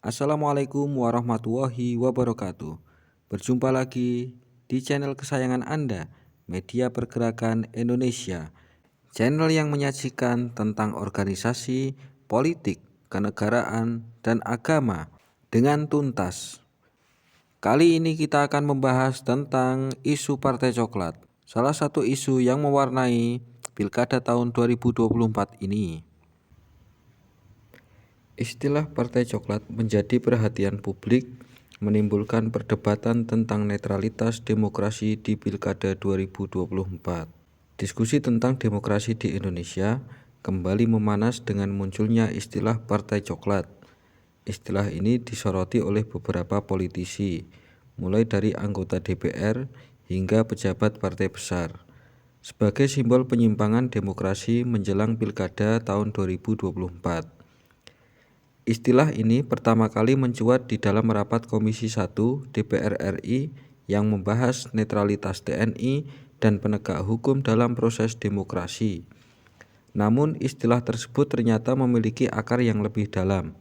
Assalamualaikum warahmatullahi wabarakatuh. Berjumpa lagi di channel kesayangan Anda, Media Pergerakan Indonesia. Channel yang menyajikan tentang organisasi, politik, kenegaraan, dan agama dengan tuntas. Kali ini kita akan membahas tentang isu Partai Coklat, salah satu isu yang mewarnai Pilkada tahun 2024 ini. Istilah Partai Coklat menjadi perhatian publik, menimbulkan perdebatan tentang netralitas demokrasi di Pilkada 2024. Diskusi tentang demokrasi di Indonesia kembali memanas dengan munculnya istilah Partai Coklat. Istilah ini disoroti oleh beberapa politisi, mulai dari anggota DPR hingga pejabat partai besar, sebagai simbol penyimpangan demokrasi menjelang Pilkada tahun 2024. Istilah ini pertama kali mencuat di dalam rapat Komisi 1 DPR RI yang membahas netralitas TNI dan penegak hukum dalam proses demokrasi. Namun istilah tersebut ternyata memiliki akar yang lebih dalam,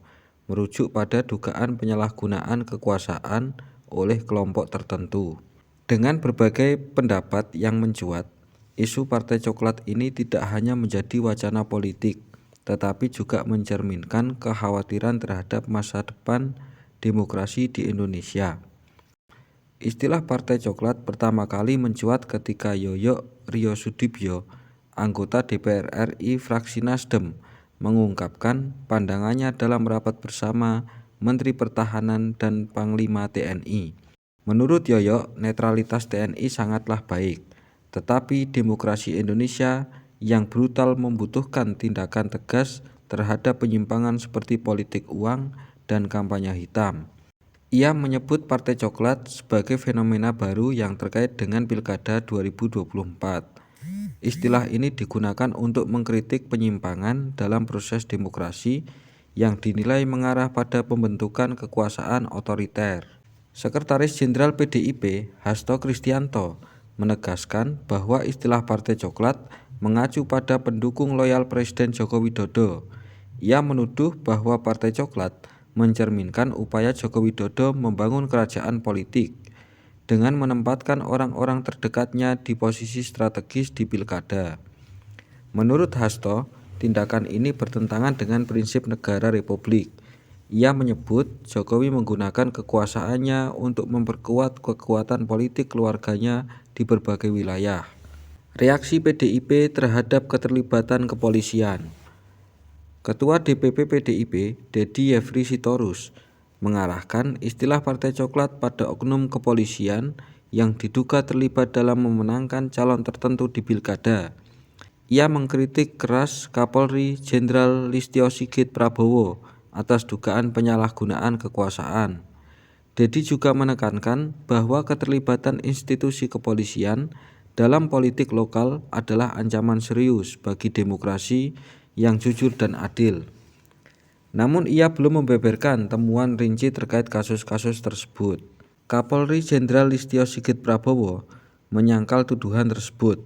merujuk pada dugaan penyalahgunaan kekuasaan oleh kelompok tertentu. Dengan berbagai pendapat yang mencuat, isu Partai Coklat ini tidak hanya menjadi wacana politik, tetapi juga mencerminkan kekhawatiran terhadap masa depan demokrasi di Indonesia. Istilah Partai Coklat pertama kali mencuat ketika Yoyo Riyosudibyo, anggota DPR RI fraksi Nasdem, mengungkapkan pandangannya dalam rapat bersama Menteri Pertahanan dan Panglima TNI. Menurut Yoyo, netralitas TNI sangatlah baik, tetapi demokrasi Indonesia yang brutal membutuhkan tindakan tegas terhadap penyimpangan seperti politik uang dan kampanye hitam. Ia menyebut Partai Coklat sebagai fenomena baru yang terkait dengan Pilkada 2024. Istilah ini digunakan untuk mengkritik penyimpangan dalam proses demokrasi yang dinilai mengarah pada pembentukan kekuasaan otoriter. Sekretaris Jenderal PDIP, Hasto Kristianto, menegaskan bahwa istilah Partai Coklat mengacu pada pendukung loyal Presiden Joko Widodo. Ia menuduh bahwa Partai Coklat mencerminkan upaya Joko Widodo membangun kerajaan politik dengan menempatkan orang-orang terdekatnya di posisi strategis di pilkada. Menurut Hasto, tindakan ini bertentangan dengan prinsip negara republik. Ia menyebut Jokowi menggunakan kekuasaannya untuk memperkuat kekuatan politik keluarganya di berbagai wilayah. Reaksi PDIP terhadap keterlibatan kepolisian. Ketua DPP PDIP, Dedi Yefri Sitorus, mengarahkan istilah Partai Coklat pada oknum kepolisian yang diduga terlibat dalam memenangkan calon tertentu di pilkada. Ia mengkritik keras Kapolri Jenderal Listio Sigit Prabowo atas dugaan penyalahgunaan kekuasaan. Dedi juga menekankan bahwa keterlibatan institusi kepolisian dalam politik lokal adalah ancaman serius bagi demokrasi yang jujur dan adil. Namun ia belum membeberkan temuan rinci terkait kasus-kasus tersebut. Kapolri Jenderal Listio Sigit Prabowo menyangkal tuduhan tersebut,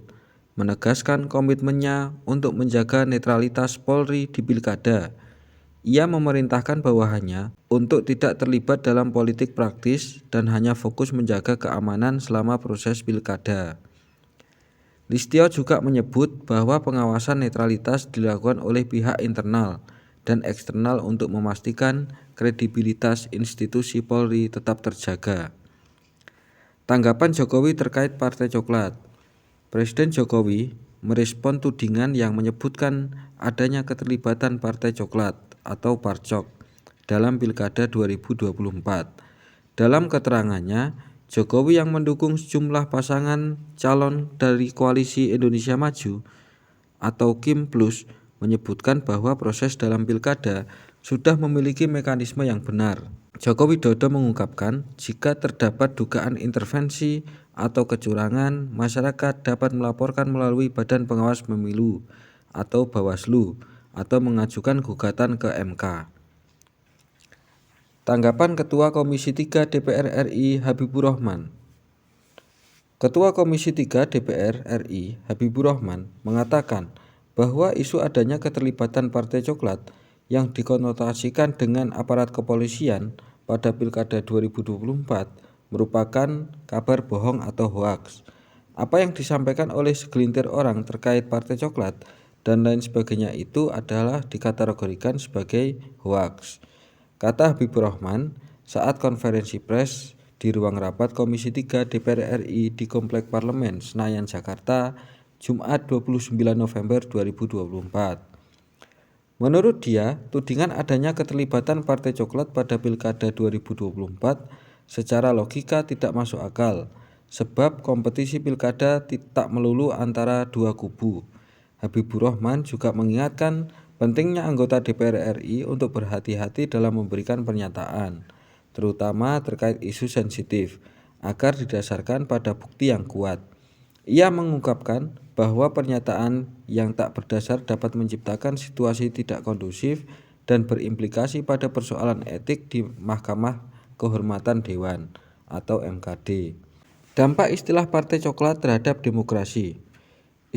menegaskan komitmennya untuk menjaga netralitas Polri di pilkada. Ia memerintahkan bawahannya untuk tidak terlibat dalam politik praktis dan hanya fokus menjaga keamanan selama proses pilkada. Listio juga menyebut bahwa pengawasan netralitas dilakukan oleh pihak internal dan eksternal untuk memastikan kredibilitas institusi Polri tetap terjaga. Tanggapan Jokowi terkait Partai Coklat. Presiden Jokowi merespon tudingan yang menyebutkan adanya keterlibatan Partai Coklat atau Parcok dalam Pilkada 2024. Dalam keterangannya, Jokowi yang mendukung sejumlah pasangan calon dari Koalisi Indonesia Maju atau KIM Plus menyebutkan bahwa proses dalam pilkada sudah memiliki mekanisme yang benar. Joko Widodo mengungkapkan jika terdapat dugaan intervensi atau kecurangan, masyarakat dapat melaporkan melalui Badan Pengawas Pemilu atau Bawaslu atau mengajukan gugatan ke MK. Tanggapan Ketua Komisi 3 DPR RI Habibur Rahman. Ketua Komisi 3 DPR RI Habibur Rahman mengatakan bahwa isu adanya keterlibatan Partai Coklat yang dikonotasikan dengan aparat kepolisian pada Pilkada 2024 merupakan kabar bohong atau hoaks. Apa yang disampaikan oleh segelintir orang terkait Partai Coklat dan lain sebagainya itu adalah dikategorikan sebagai hoaks, kata Habibur Rahman saat konferensi pers di ruang rapat Komisi 3 DPR RI di Komplek Parlemen Senayan, Jakarta, Jumat 29 November 2024. Menurut dia, tudingan adanya keterlibatan Partai Coklat pada Pilkada 2024 secara logika tidak masuk akal, sebab kompetisi pilkada tak melulu antara dua kubu. Habibur Rahman juga mengingatkan pentingnya anggota DPR RI untuk berhati-hati dalam memberikan pernyataan, terutama terkait isu sensitif, agar didasarkan pada bukti yang kuat. Ia mengungkapkan bahwa pernyataan yang tak berdasar dapat menciptakan situasi tidak kondusif dan berimplikasi pada persoalan etik di Mahkamah Kehormatan Dewan atau MKD. Dampak istilah Partai Coklat terhadap demokrasi.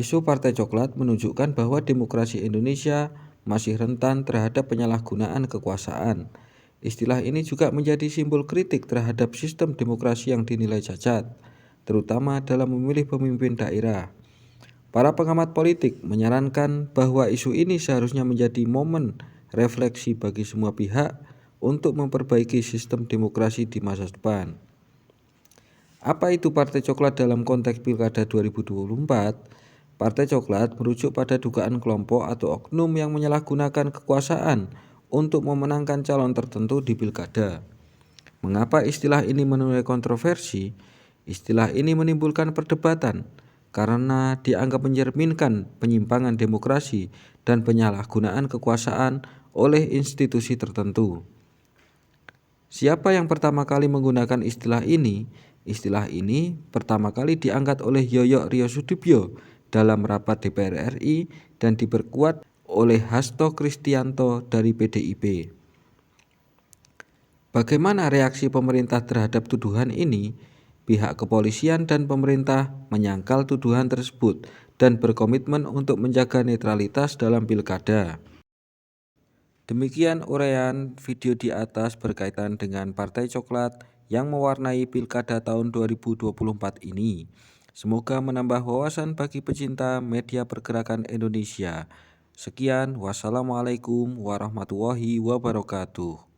Isu Partai Coklat menunjukkan bahwa demokrasi Indonesia masih rentan terhadap penyalahgunaan kekuasaan. Istilah ini juga menjadi simbol kritik terhadap sistem demokrasi yang dinilai cacat, terutama dalam memilih pemimpin daerah. Para pengamat politik menyarankan bahwa isu ini seharusnya menjadi momen refleksi bagi semua pihak untuk memperbaiki sistem demokrasi di masa depan. Apa itu Partai Coklat dalam konteks Pilkada 2024? Partai Coklat merujuk pada dugaan kelompok atau oknum yang menyalahgunakan kekuasaan untuk memenangkan calon tertentu di pilkada. Mengapa istilah ini menuai kontroversi? Istilah ini menimbulkan perdebatan karena dianggap mencerminkan penyimpangan demokrasi dan penyalahgunaan kekuasaan oleh institusi tertentu. Siapa yang pertama kali menggunakan istilah ini? Istilah ini pertama kali diangkat oleh Yoyo Riyosudibyo dalam rapat DPR RI dan diperkuat oleh Hasto Kristianto dari PDIP. Bagaimana reaksi pemerintah terhadap tuduhan ini? Pihak kepolisian dan pemerintah menyangkal tuduhan tersebut dan berkomitmen untuk menjaga netralitas dalam pilkada. Demikian uraian video di atas berkaitan dengan Partai Coklat yang mewarnai pilkada tahun 2024 ini. Semoga menambah wawasan bagi pecinta media pergerakan Indonesia. Sekian, wassalamualaikum warahmatullahi wabarakatuh.